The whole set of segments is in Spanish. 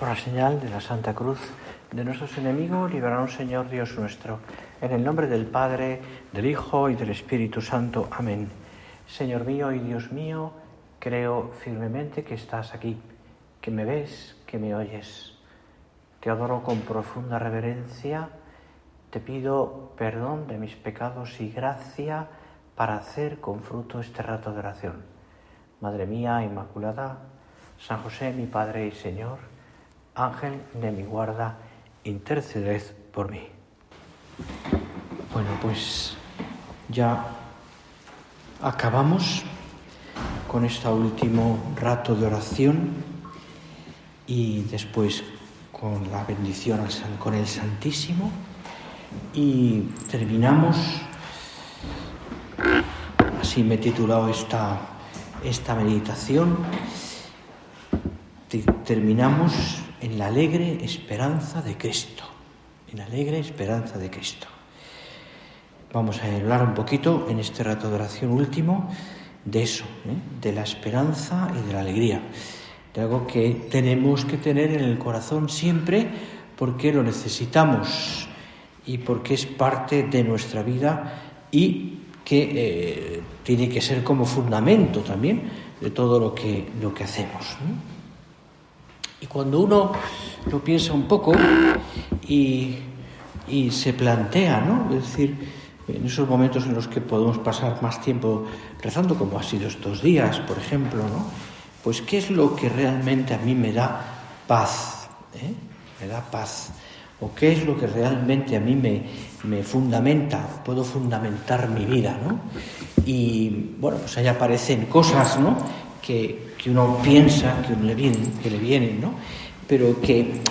Por la señal de la Santa Cruz de nuestros enemigos, líbranos, Señor Dios nuestro, en el nombre del Padre, del Hijo y del Espíritu Santo. Amén. Señor mío y Dios mío, creo firmemente que estás aquí, que me ves, que me oyes. Te adoro con profunda reverencia, te pido perdón de mis pecados y gracia para hacer con fruto este rato de oración. Madre mía Inmaculada, San José, mi Padre y Señor, Ángel de mi guarda, interceded por mí. Bueno, pues ya acabamos con este último rato de oración y después con la bendición con el Santísimo, y terminamos, así me he titulado esta meditación, terminamos en la alegre esperanza de Cristo, en la alegre esperanza de Cristo. Vamos a hablar un poquito en este rato de oración último de eso, de la esperanza y de la alegría, de algo que tenemos que tener en el corazón siempre porque lo necesitamos y porque es parte de nuestra vida y que tiene que ser como fundamento también de todo lo que hacemos, ¿no? Y cuando uno lo piensa un poco y se plantea, ¿no? Es decir, en esos momentos en los que podemos pasar más tiempo rezando, como ha sido estos días, por ejemplo, ¿no? Pues ¿qué es lo que realmente a mí me da paz? Me da paz. ¿O qué es lo que realmente a mí me fundamenta? Puedo fundamentar mi vida, ¿no? Y bueno, pues ahí aparecen cosas, ¿no? Que uno piensa que le vienen, ¿no? Pero que, en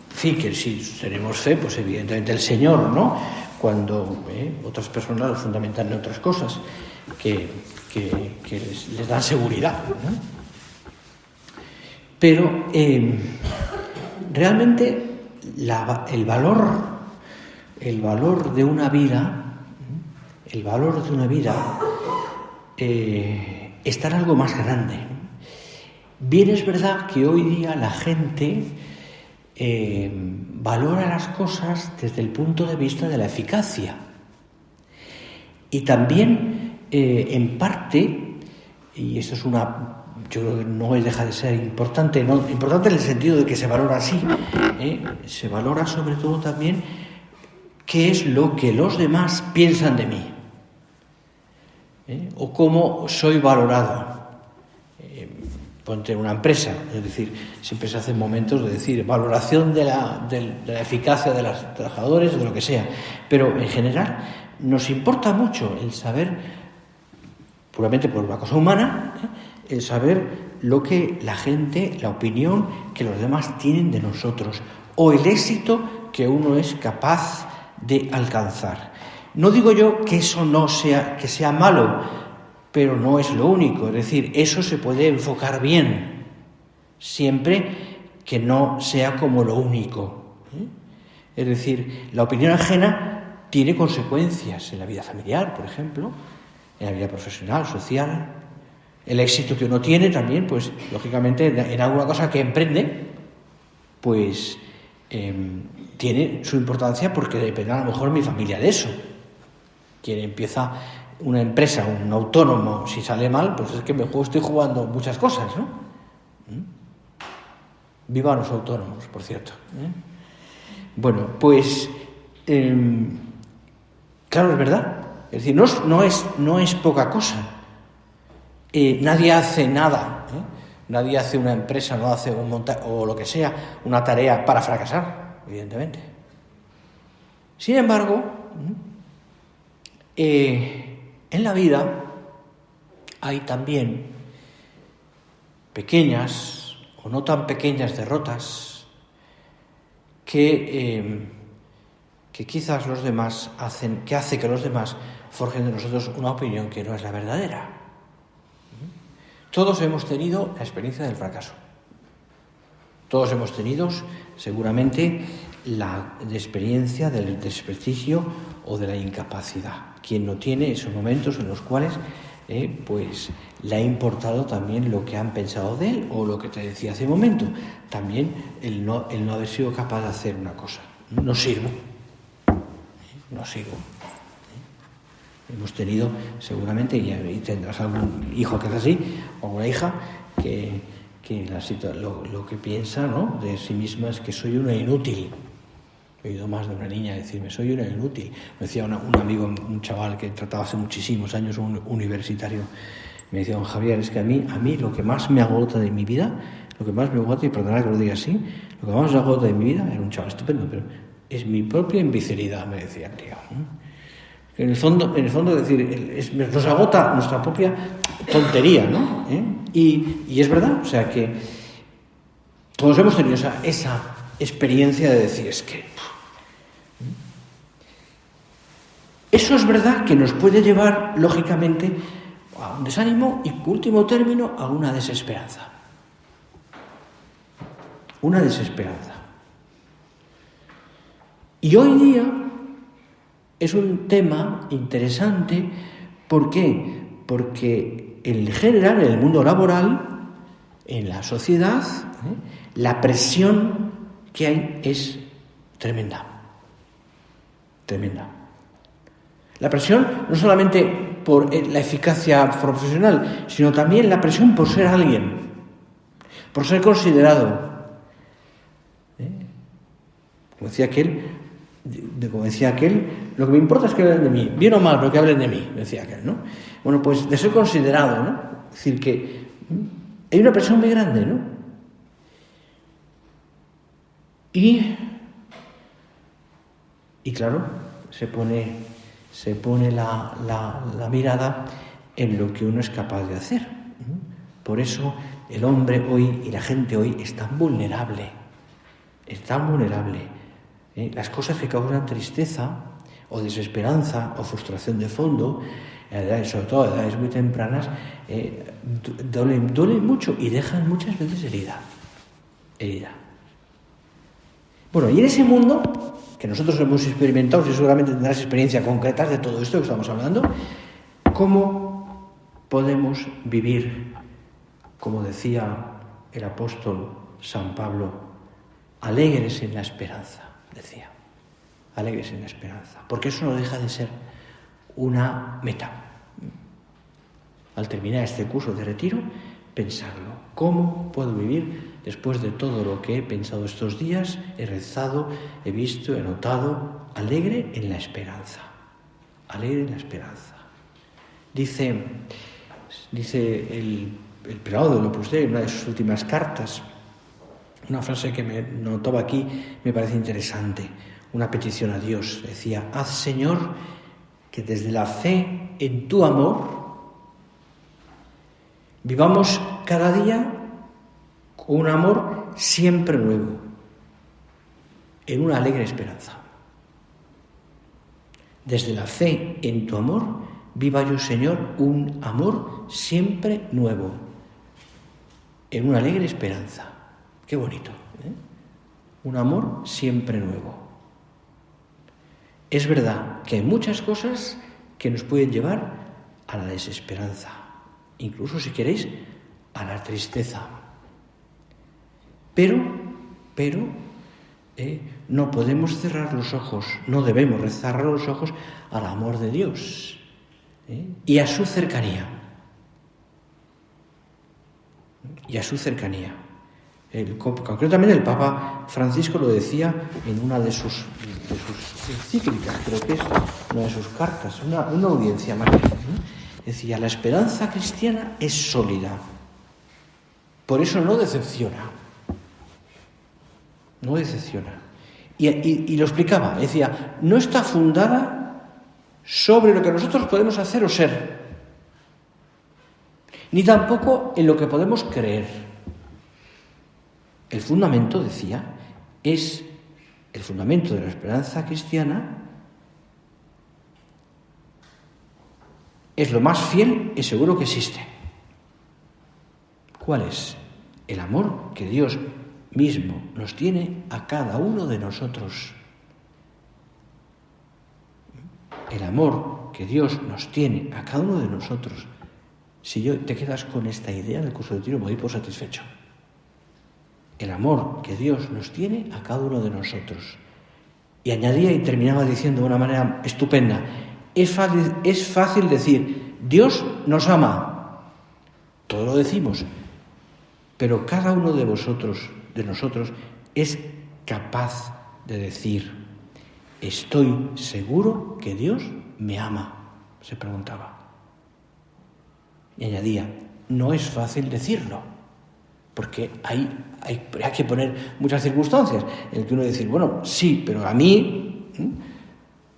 fin, que si tenemos fe, pues evidentemente el Señor, ¿no? Cuando otras personas lo fundamentan en otras cosas que les dan seguridad, ¿no? Pero realmente el valor de una vida, está en algo más grande. Bien es verdad que hoy día la gente valora las cosas desde el punto de vista de la eficacia. Y también, en parte, y esto es yo creo que no deja de ser importante, ¿no? Importante en el sentido de que se valora así, se valora sobre todo también qué es lo que los demás piensan de mí, o cómo soy valorado. Ponte en una empresa, es decir, siempre se hacen momentos de decir valoración de la eficacia de los trabajadores, de lo que sea, pero en general nos importa mucho el saber, puramente por una cosa humana, el saber lo que la gente, la opinión que los demás tienen de nosotros, o el éxito que uno es capaz de alcanzar. No digo yo que eso que sea malo, pero no es lo único. Es decir, eso se puede enfocar bien, siempre que no sea como lo único. Es decir, la opinión ajena tiene consecuencias en la vida familiar, por ejemplo, en la vida profesional, social. El éxito que uno tiene también, pues, lógicamente, en alguna cosa que emprende, pues, tiene su importancia porque depende a lo mejor mi familia de eso. Quien empieza una empresa, un autónomo, si sale mal, pues es que estoy jugando muchas cosas, ¿no? Viva los autónomos, por cierto. Bueno, pues, claro, es verdad. Es decir, no es poca cosa. Nadie hace nada, nadie hace una empresa, no hace o lo que sea, una tarea para fracasar, evidentemente. Sin embargo, en la vida hay también pequeñas o no tan pequeñas derrotas que quizás los demás hace que los demás forjen de nosotros una opinión que no es la verdadera. Todos hemos tenido la experiencia del fracaso. Todos hemos tenido seguramente la experiencia del desprestigio o de la incapacidad. Quien no tiene esos momentos en los cuales pues le ha importado también lo que han pensado de él, o lo que te decía hace un momento, también el no haber sido capaz de hacer una cosa. No sirvo. No sirvo. Hemos tenido seguramente, y tendrás algún hijo que es así, o una hija que lo que piensa, ¿no?, de sí misma es que soy una inútil. He oído más de una niña decirme, soy una inútil. Me decía un amigo, un chaval que trataba hace muchísimos años, un universitario, me decía, don Javier, es que a mí lo que más me agota de mi vida, lo que más me agota, y perdonad que lo diga así, lo que más me agota de mi vida, era un chaval estupendo, pero es mi propia imbecilidad, me decía el tío. En el fondo, es decir, nos agota nuestra propia tontería, ¿no? Y es verdad, o sea que todos hemos tenido esa experiencia de decir, es que eso es verdad que nos puede llevar, lógicamente, a un desánimo y, último término, a una desesperanza. Una desesperanza. Y hoy día es un tema interesante. ¿Por qué? Porque en general, en el mundo laboral, en la sociedad, la presión que hay es tremenda. Tremenda. La presión no solamente por la eficacia profesional, sino también la presión por ser alguien, por ser considerado. Como decía aquel, lo que me importa es que hablen de mí, bien o mal, pero que hablen de mí, decía aquel, ¿no? Bueno, pues de ser considerado, ¿no? Es decir, que hay una presión muy grande, ¿no? Y claro, se pone la mirada en lo que uno es capaz de hacer. Por eso el hombre hoy y la gente hoy es tan vulnerable. Las cosas que causan tristeza o desesperanza o frustración de fondo, sobre todo a edades muy tempranas, duelen mucho y dejan muchas veces herida. Bueno, y en ese mundo que nosotros hemos experimentado, y seguramente tendrás experiencias concretas de todo esto que estamos hablando, ¿cómo podemos vivir, como decía el apóstol San Pablo, alegres en la esperanza? Decía, alegres en la esperanza, porque eso no deja de ser una meta. Al terminar este curso de retiro, pensarlo. ¿Cómo puedo vivir después de todo lo que he pensado estos días, he rezado, he visto, he notado? Alegre en la esperanza. Alegre en la esperanza. Dice el prelado del Opus Dei en una de sus últimas cartas, una frase que me notaba aquí, me parece interesante, una petición a Dios. Decía, haz, Señor, que desde la fe en tu amor vivamos cada día con un amor siempre nuevo, en una alegre esperanza. Desde la fe en tu amor, viva yo, Señor, un amor siempre nuevo, en una alegre esperanza. Qué bonito, ¿eh? Un amor siempre nuevo. Es verdad que hay muchas cosas que nos pueden llevar a la desesperanza, incluso, si queréis, a la tristeza. Pero no podemos cerrar los ojos, no debemos cerrar los ojos al amor de Dios y a su cercanía. Concretamente el Papa Francisco lo decía en una de sus encíclicas, creo que es una de sus cartas, una audiencia magnífica. Decía, la esperanza cristiana es sólida, por eso no decepciona. No decepciona. Y lo explicaba, decía, no está fundada sobre lo que nosotros podemos hacer o ser, ni tampoco en lo que podemos creer. El fundamento, decía, es el fundamento de la esperanza cristiana, es lo más fiel y seguro que existe. ¿Cuál es? El amor que Dios mismo nos tiene a cada uno de nosotros. El amor que Dios nos tiene a cada uno de nosotros Si te quedas con esta idea del curso de tiro, me doy por satisfecho. El amor que Dios nos tiene a cada uno de nosotros. Y añadía y terminaba diciendo de una manera estupenda, es fácil decir, Dios nos ama. Todo lo decimos. Pero cada uno de nosotros, es capaz de decir, estoy seguro que Dios me ama, se preguntaba. Y añadía, no es fácil decirlo, porque hay que poner muchas circunstancias en el que uno dice, bueno, sí, pero a mí,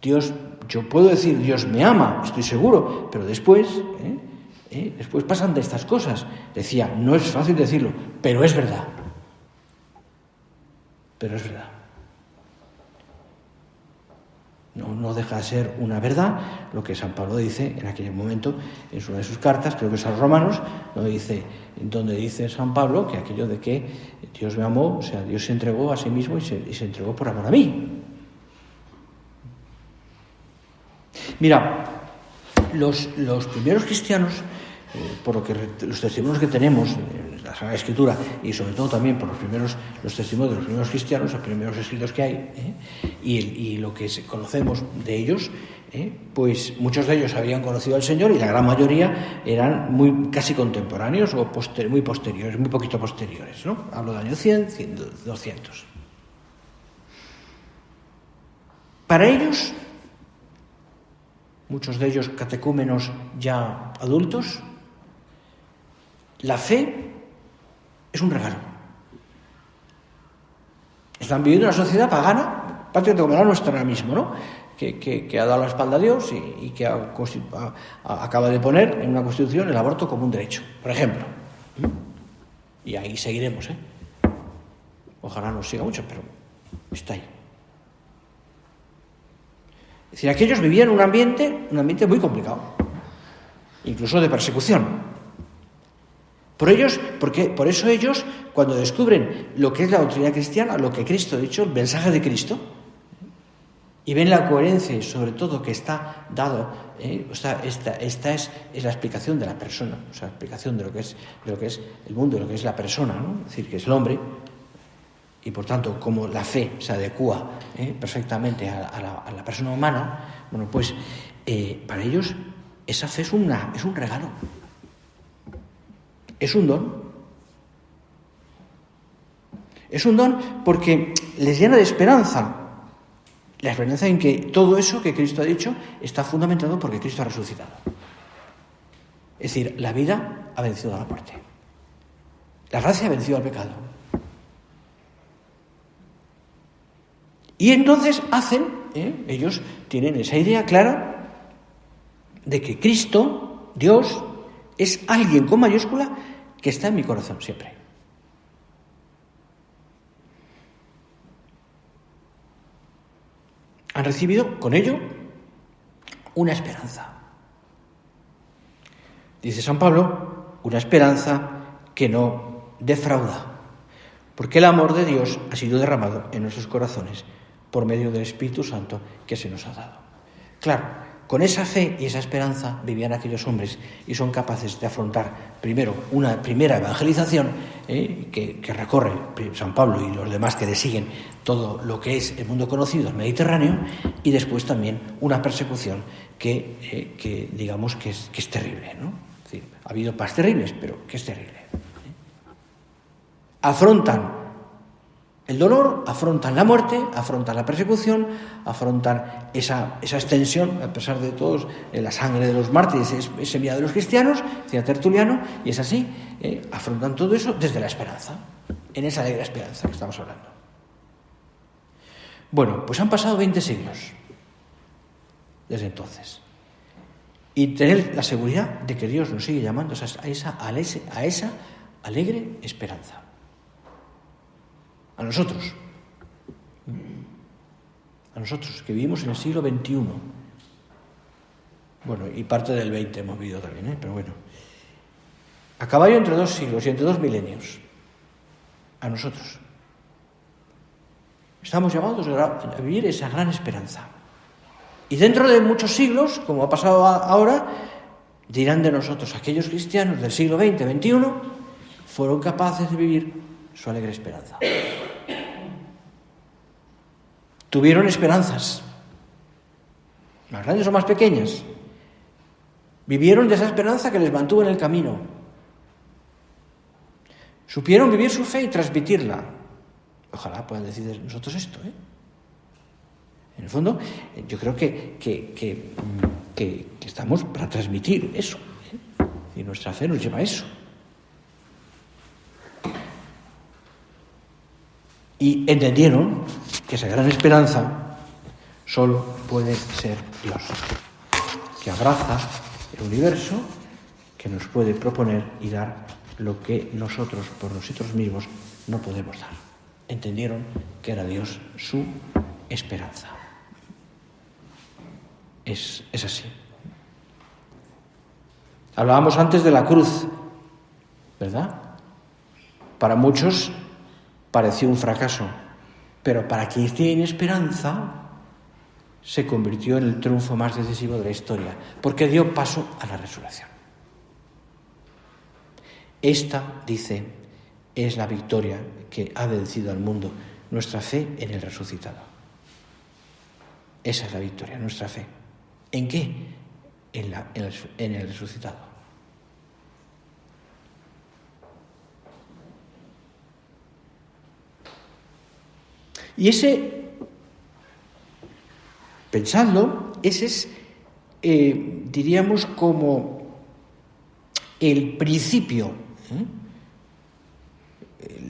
Dios, yo puedo decir, Dios me ama, estoy seguro, pero después pasan de estas cosas. Decía, no es fácil decirlo, pero es verdad. Pero es verdad. No deja de ser una verdad lo que San Pablo dice en aquel momento en una de sus cartas, creo que es a los Romanos, donde dice San Pablo que aquello de que Dios me amó, o sea, Dios se entregó a sí mismo y se entregó por amor a mí. Los primeros cristianos, por lo que los testimonios que tenemos en la Sagrada Escritura y sobre todo también por los testimonios de los primeros cristianos, los primeros escritos que hay, y lo que conocemos de ellos, pues muchos de ellos habían conocido al Señor y la gran mayoría eran casi contemporáneos o muy posteriores, muy poquito posteriores, ¿no? Hablo del año 100, 200. Para ellos, muchos de ellos catecúmenos ya adultos, la fe es un regalo. Están viviendo una sociedad pagana, prácticamente como la nuestra ahora mismo, ¿no? Que ha dado la espalda a Dios y que acaba de poner en una constitución el aborto como un derecho, por ejemplo. Y ahí seguiremos, Ojalá no siga mucho, pero está ahí. Es decir, aquellos vivían un ambiente muy complicado, incluso de persecución. Por eso ellos, cuando descubren lo que es la doctrina cristiana, lo que Cristo ha dicho, el mensaje de Cristo, y ven la coherencia y sobre todo que está dado, esta es la explicación de la persona, o sea, la explicación de lo que es el mundo, de lo que es la persona, ¿no? Es decir, que es el hombre, y por tanto, como la fe se adecúa perfectamente a la persona humana, bueno, pues para ellos esa fe es un regalo. Es un don. Es un don porque les llena de esperanza. La esperanza en que todo eso que Cristo ha dicho está fundamentado porque Cristo ha resucitado. Es decir, la vida ha vencido a la muerte. La gracia ha vencido al pecado. Y entonces ellos tienen esa idea clara de que Cristo, Dios, es alguien con mayúscula que está en mi corazón siempre. Han recibido con ello una esperanza. Dice San Pablo, una esperanza que no defrauda, porque el amor de Dios ha sido derramado en nuestros corazones por medio del Espíritu Santo que se nos ha dado. Claro, con esa fe y esa esperanza vivían aquellos hombres y son capaces de afrontar primero una primera evangelización que recorre San Pablo y los demás que le siguen todo lo que es el mundo conocido, el Mediterráneo, y después también una persecución que digamos que es terrible, ¿no? Es decir, ha habido paz terribles, pero que es terrible. Afrontan el dolor, afrontan la muerte, afrontan la persecución, afrontan esa extensión, a pesar de todos, la sangre de los mártires es semilla de los cristianos, decía Tertuliano, y es así, afrontan todo eso desde la esperanza, en esa alegre esperanza que estamos hablando. Bueno, pues han pasado 20 siglos desde entonces, y tener la seguridad de que Dios nos sigue llamando a esa alegre esperanza. A nosotros que vivimos en el siglo XXI, bueno, y parte del XX hemos vivido también, pero bueno, a caballo entre 2 siglos y entre 2 milenios, a nosotros estamos llamados a vivir esa gran esperanza. Y dentro de muchos siglos, como ha pasado ahora, dirán de nosotros, aquellos cristianos del siglo XX, XXI, fueron capaces de vivir su alegre esperanza. Tuvieron esperanzas, más grandes o más pequeñas. Vivieron de esa esperanza que les mantuvo en el camino. Supieron vivir su fe y transmitirla. Ojalá puedan decir de nosotros esto, ¿eh? En el fondo, yo creo que estamos para transmitir eso, ¿eh? Y nuestra fe nos lleva a eso. Y entendieron que esa gran esperanza solo puede ser Dios, que abraza el universo, que nos puede proponer y dar lo que nosotros, por nosotros mismos, no podemos dar. Entendieron que era Dios su esperanza. Es así. Hablábamos antes de la cruz, ¿verdad? Para muchos pareció un fracaso, pero para quienes tienen esperanza se convirtió en el triunfo más decisivo de la historia, porque dio paso a la resurrección. Esta, dice, es la victoria que ha vencido al mundo, nuestra fe en el resucitado. Esa es la victoria, nuestra fe. ¿En qué? En el resucitado. Y pensadlo, ese es, diríamos, como el principio.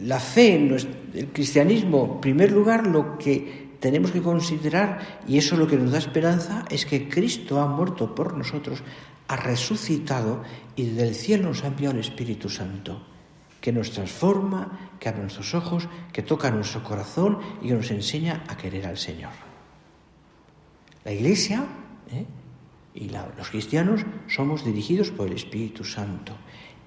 La fe, el cristianismo, en primer lugar, lo que tenemos que considerar, y eso es lo que nos da esperanza, es que Cristo ha muerto por nosotros, ha resucitado y desde el cielo nos ha enviado el Espíritu Santo, que nos transforma, que abre nuestros ojos, que toca nuestro corazón y que nos enseña a querer al Señor. La Iglesia y los cristianos somos dirigidos por el Espíritu Santo.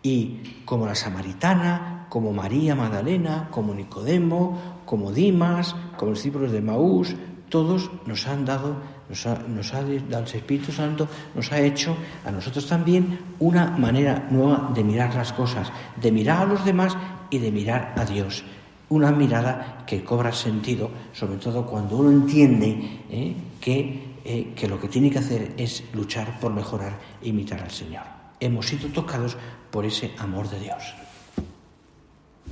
Y como la samaritana, como María Magdalena, como Nicodemo, como Dimas, como los discípulos de Maús, todos nos ha dado el Espíritu Santo, nos ha hecho a nosotros también una manera nueva de mirar las cosas, de mirar a los demás y de mirar a Dios. Una mirada que cobra sentido, sobre todo cuando uno entiende que lo que tiene que hacer es luchar por mejorar e imitar al Señor. Hemos sido tocados por ese amor de Dios.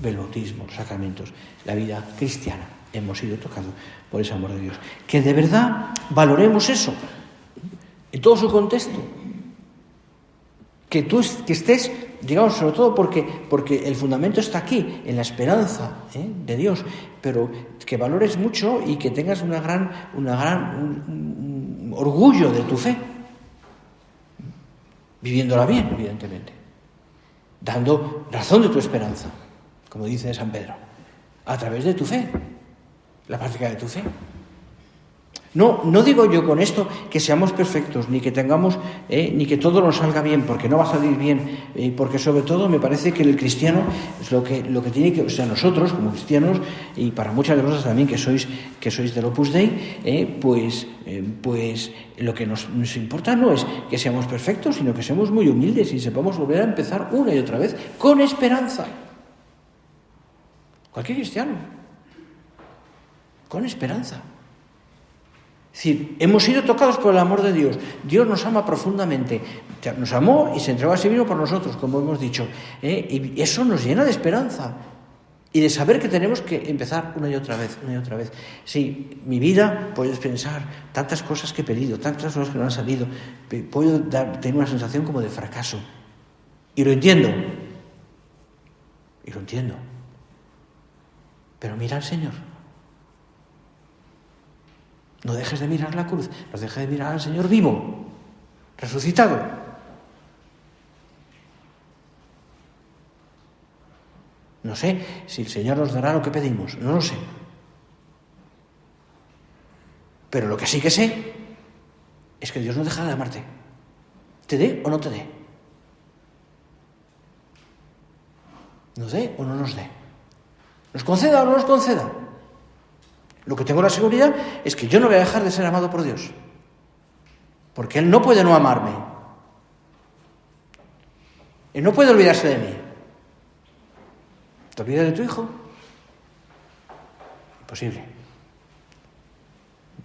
El bautismo, los sacramentos, la vida cristiana. Hemos sido tocados por ese amor de Dios. Que de verdad valoremos eso en todo su contexto. Que estés, digamos, sobre todo porque el fundamento está aquí, en la esperanza de Dios, pero que valores mucho y que tengas un orgullo de tu fe, viviéndola bien, evidentemente, dando razón de tu esperanza, como dice San Pedro, a través de tu fe, la práctica de tu fe. No digo yo con esto que seamos perfectos, ni que tengamos, ni que todo nos salga bien, porque no va a salir bien, porque sobre todo me parece que el cristiano es lo que tiene que, o sea, nosotros como cristianos, y para muchas de vosotros también que sois del Opus Dei, pues lo que nos importa no es que seamos perfectos, sino que seamos muy humildes y sepamos volver a empezar una y otra vez con esperanza. Cualquier cristiano, con esperanza. Es decir, hemos sido tocados por el amor de Dios. Dios nos ama profundamente. Nos amó y se entregó a sí mismo por nosotros, como hemos dicho. Y eso nos llena de esperanza. Y de saber que tenemos que empezar una y otra vez. Sí, mi vida, puedes pensar, tantas cosas que he pedido, tantas cosas que no han salido. Puedo tener una sensación como de fracaso. Y lo entiendo. Pero mira al Señor. No dejes de mirar la cruz, no dejes de mirar al Señor vivo, resucitado. No sé si el Señor nos dará lo que pedimos, no lo sé. Pero lo que sí que sé es que Dios no deja de amarte. ¿Te dé o no te dé? ¿Nos dé o no nos dé? ¿Nos conceda o no nos conceda? Lo que tengo la seguridad es que yo no voy a dejar de ser amado por Dios. Porque Él no puede no amarme. Él no puede olvidarse de mí. ¿Te olvidas de tu hijo? Imposible.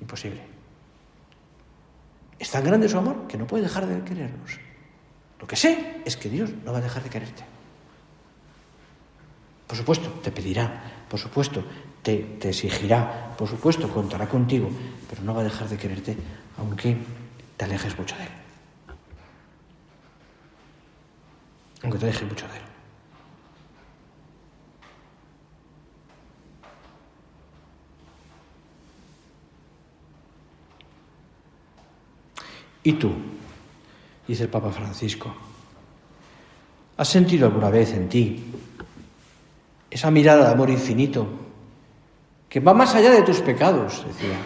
Imposible. Es tan grande su amor que no puede dejar de querernos. Lo que sé es que Dios no va a dejar de quererte. Por supuesto, te pedirá, por supuesto, te exigirá, por supuesto, contará contigo, pero no va a dejar de quererte aunque te alejes mucho de él. Aunque te alejes mucho de él. ¿Y tú? Dice el Papa Francisco. ¿Has sentido alguna vez en ti esa mirada de amor infinito que va más allá de tus pecados, decía?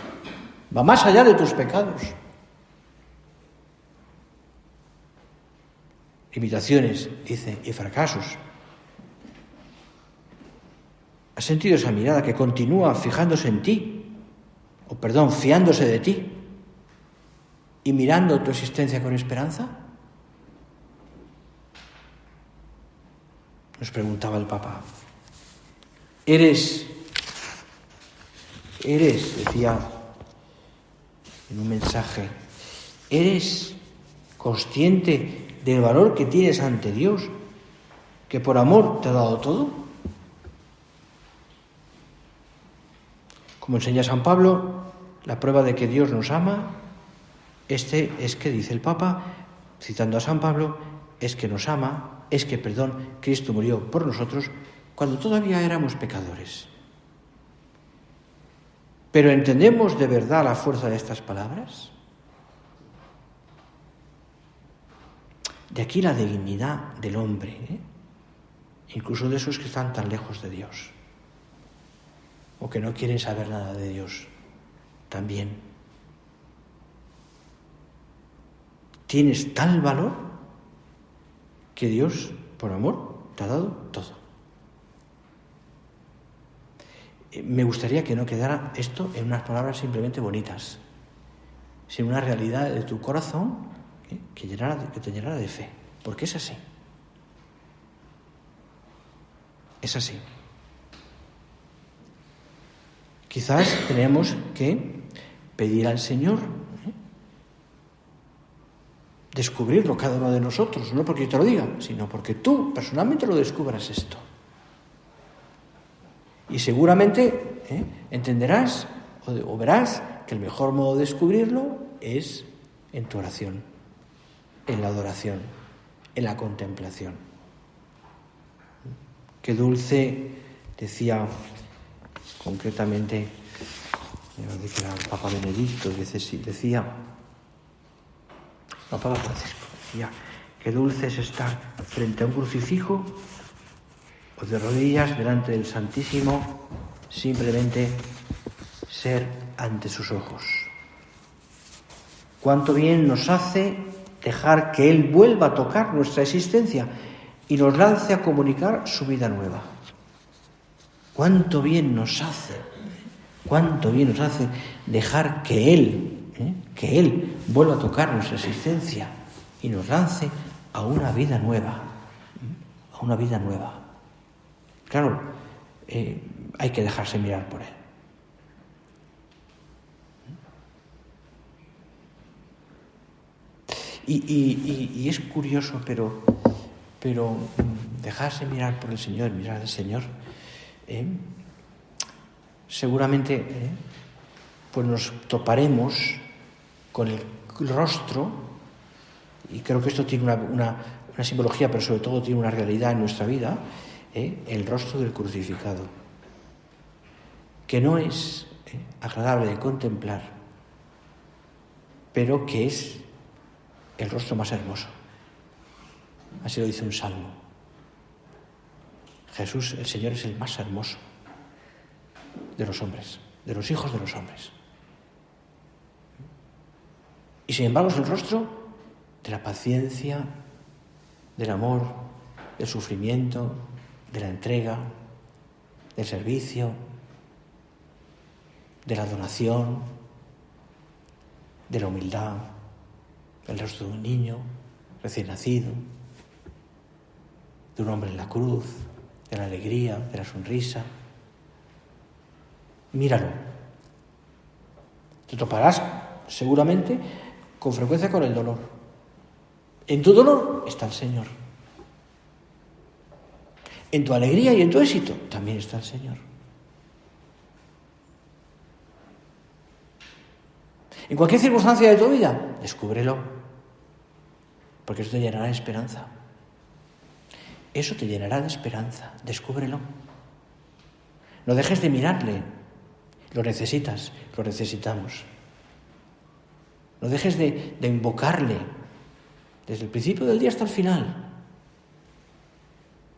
Va más allá de tus pecados. Limitaciones, dice, y fracasos. ¿Has sentido esa mirada que continúa fijándose en ti? Fiándose de ti y mirando tu existencia con esperanza? Nos preguntaba el Papa. Eres, decía en un mensaje, ¿eres consciente del valor que tienes ante Dios, que por amor te ha dado todo? Como enseña San Pablo, la prueba de que Dios nos ama, es que, dice el Papa, citando a San Pablo, es que nos ama, Cristo murió por nosotros cuando todavía éramos pecadores. ¿Pero entendemos de verdad la fuerza de estas palabras? De aquí la dignidad del hombre, incluso de esos que están tan lejos de Dios, o que no quieren saber nada de Dios, también. Tienes tal valor que Dios, por amor, te ha dado todo. Me gustaría que no quedara esto en unas palabras simplemente bonitas, sino una realidad de tu corazón que te llenara de fe, porque es así. Es así. Quizás tenemos que pedir al Señor descubrirlo cada uno de nosotros, no porque yo te lo diga, sino porque tú personalmente lo descubras esto. Y seguramente entenderás o verás que el mejor modo de descubrirlo es en tu oración, en la adoración, en la contemplación. Qué dulce, decía concretamente, que era el Papa Benedicto, decía, el Papa Francisco, decía, qué dulce es estar frente a un crucifijo o de rodillas delante del Santísimo, simplemente ser ante sus ojos. Cuánto bien nos hace dejar que Él vuelva a tocar nuestra existencia y nos lance a comunicar su vida nueva. Cuánto bien nos hace dejar que Él vuelva a tocar nuestra existencia y nos lance a una vida nueva, Claro, hay que dejarse mirar por Él. Y es curioso, pero dejarse mirar por el Señor, mirar al Señor, seguramente pues nos toparemos con el rostro, y creo que esto tiene una simbología, pero sobre todo tiene una realidad en nuestra vida, el rostro del crucificado, que no es agradable de contemplar, pero que es el rostro más hermoso. Así lo dice un salmo. Jesús, el Señor, es el más hermoso de los hombres, de los hijos de los hombres. Y sin embargo es el rostro de la paciencia, del amor, del sufrimiento, de la entrega, del servicio, de la donación, de la humildad, el rostro de un niño recién nacido. de un hombre en la cruz, de la alegría, de la sonrisa. Míralo. Te toparás seguramente con frecuencia con el dolor. En tu dolor está el Señor. En tu alegría y en tu éxito también está el Señor. En cualquier circunstancia de tu vida, descúbrelo, porque eso te llenará de esperanza. Eso te llenará de esperanza, descúbrelo. No dejes de mirarle, lo necesitas, lo necesitamos. No dejes de invocarle desde el principio del día hasta el final,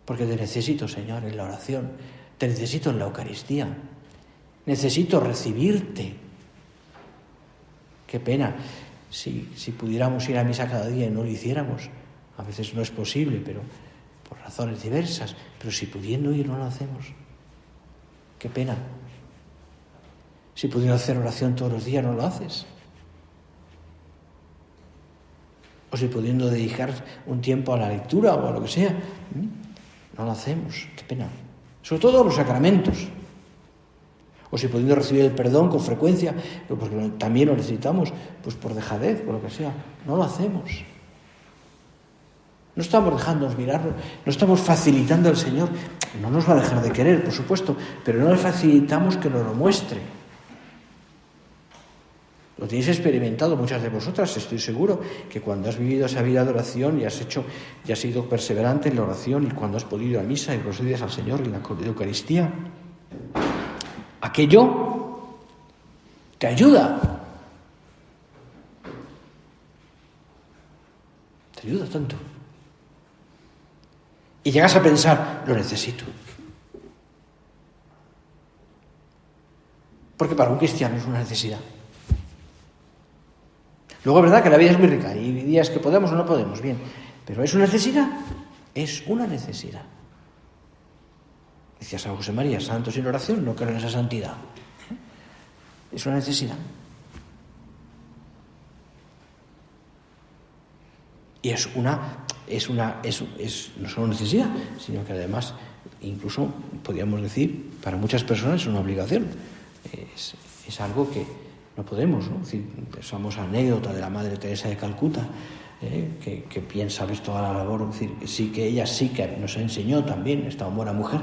porque te necesito, Señor, en la oración, te necesito en la Eucaristía, necesito recibirte. Qué pena si pudiéramos ir a misa cada día y no lo hiciéramos. A veces no es posible, pero por razones diversas, pero si pudiendo ir no lo hacemos. Qué pena. Si pudiera hacer oración todos los días no lo haces. O si pudiendo dedicar un tiempo a la lectura o a lo que sea, no lo hacemos. Qué pena. Sobre todo los sacramentos. O si pudiendo recibir el perdón con frecuencia, porque también lo necesitamos, pues por dejadez, por lo que sea, no lo hacemos. No estamos dejándonos mirarlo, no estamos facilitando al Señor. No nos va a dejar de querer, por supuesto, pero no le facilitamos que nos lo muestre. Lo tenéis experimentado muchas de vosotras, estoy seguro, que cuando has vivido esa vida de oración y has sido perseverante en la oración y cuando has podido ir a misa y los días al Señor en la Eucaristía, aquello te ayuda. Te ayuda tanto. Y llegas a pensar, lo necesito. Porque para un cristiano es una necesidad. Luego es verdad que la vida es muy rica, y días que podemos o no podemos, bien, pero es una necesidad, es una necesidad. Decía San José María, santo sin oración, no creo en esa santidad. Es una necesidad. Y no solo necesidad, sino que además, incluso podríamos decir, para muchas personas es una obligación. Es algo que no podemos, ¿no? Es decir, somos anécdota de la Madre Teresa de Calcuta, que piensa ves toda la labor, es decir, ella sí que nos enseñó también, esta buena mujer,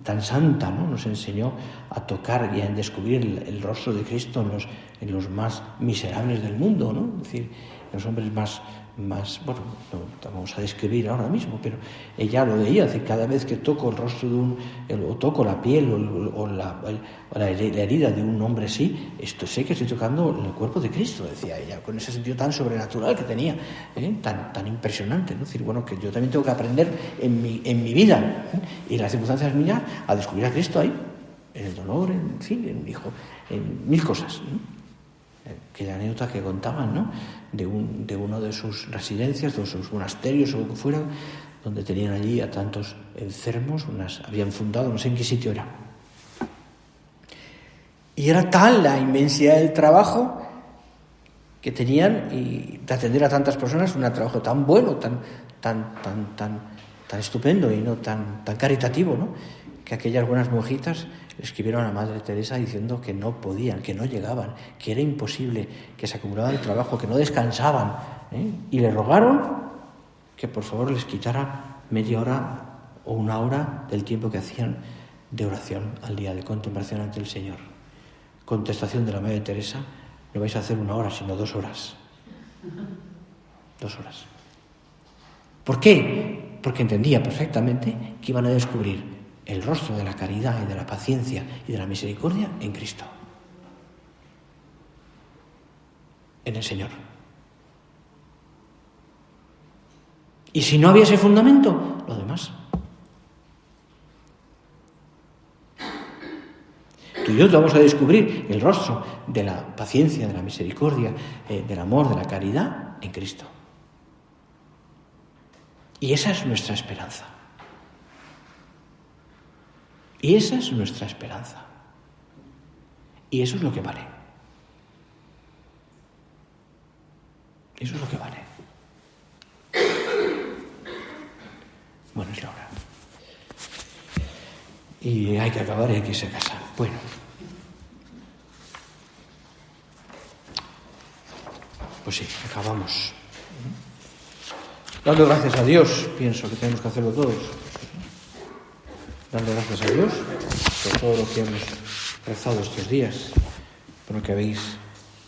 tan santa, ¿no? Nos enseñó a tocar y a descubrir el rostro de Cristo en los más miserables del mundo, ¿no? Es decir, los hombres más, bueno, no vamos a describir ahora mismo, pero ella lo veía, es decir, cada vez que toco el rostro o toco la piel o la herida de un hombre así, sé que estoy tocando el cuerpo de Cristo, decía ella, con ese sentido tan sobrenatural que tenía, tan impresionante, ¿no? Es decir, bueno, que yo también tengo que aprender en mi vida y en las circunstancias mías a descubrir a Cristo ahí, en el dolor, en mil cosas, ¿no? Aquella anécdota que contaban, ¿no? De uno de sus residencias, de sus monasterios o lo que fuera, donde tenían allí a tantos enfermos, habían fundado, no sé en qué sitio era. Y era tal la inmensidad del trabajo que tenían y de atender a tantas personas, un trabajo tan bueno, tan estupendo y no tan caritativo, ¿no? Que aquellas buenas monjitas le escribieron a la Madre Teresa diciendo que no podían, que no llegaban, que era imposible, que se acumulaba el trabajo, que no descansaban, y le rogaron que por favor les quitara media hora o una hora del tiempo que hacían de oración al día, de contemplación ante el Señor. Contestación de la Madre Teresa: no vais a hacer 1 hora, sino 2 horas. 2 horas. ¿Por qué? Porque entendía perfectamente que iban a descubrir el rostro de la caridad y de la paciencia y de la misericordia en Cristo, en el Señor. Y si no había ese fundamento, lo demás. Tú y yo vamos a descubrir el rostro de la paciencia, de la misericordia, del amor, de la caridad en Cristo. Y esa es nuestra esperanza. Y esa es nuestra esperanza. Y eso es lo que vale. Eso es lo que vale. y hay que acabar y hay que irse a casa. Bueno. Pues sí, acabamos. Dando gracias a Dios, pienso que tenemos que hacerlo todos. Dando gracias a Dios por todo lo que hemos rezado estos días, por lo que habéis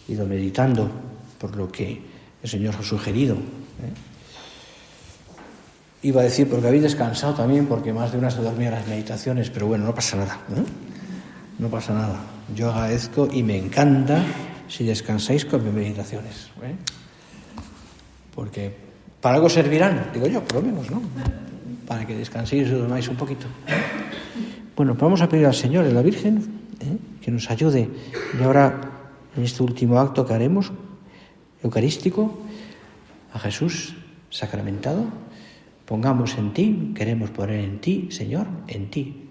ido meditando, por lo que el Señor os ha sugerido. Iba a decir porque habéis descansado también, porque más de una se dormía en las meditaciones, pero bueno, no pasa nada. No pasa nada. Yo agradezco y me encanta si descansáis con mis meditaciones. Porque para algo servirán, digo yo, por lo menos, ¿no? Para que descanséis y dormáis un poquito. Bueno, pues vamos a pedir al Señor y a la Virgen que nos ayude. Y ahora, en este último acto que haremos, eucarístico, a Jesús sacramentado, pongamos en ti, queremos poner en ti, Señor, en ti,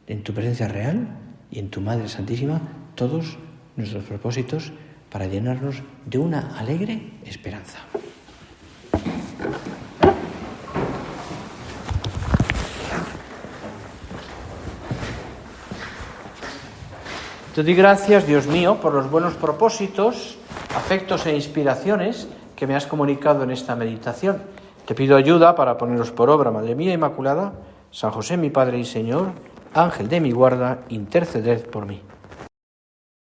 en tu presencia real y en tu Madre Santísima, todos nuestros propósitos para llenarnos de una alegre esperanza. Te doy gracias, Dios mío, por los buenos propósitos, afectos e inspiraciones que me has comunicado en esta meditación. Te pido ayuda para ponerlos por obra, Madre mía Inmaculada, San José mi Padre y Señor, Ángel de mi guarda, interceded por mí.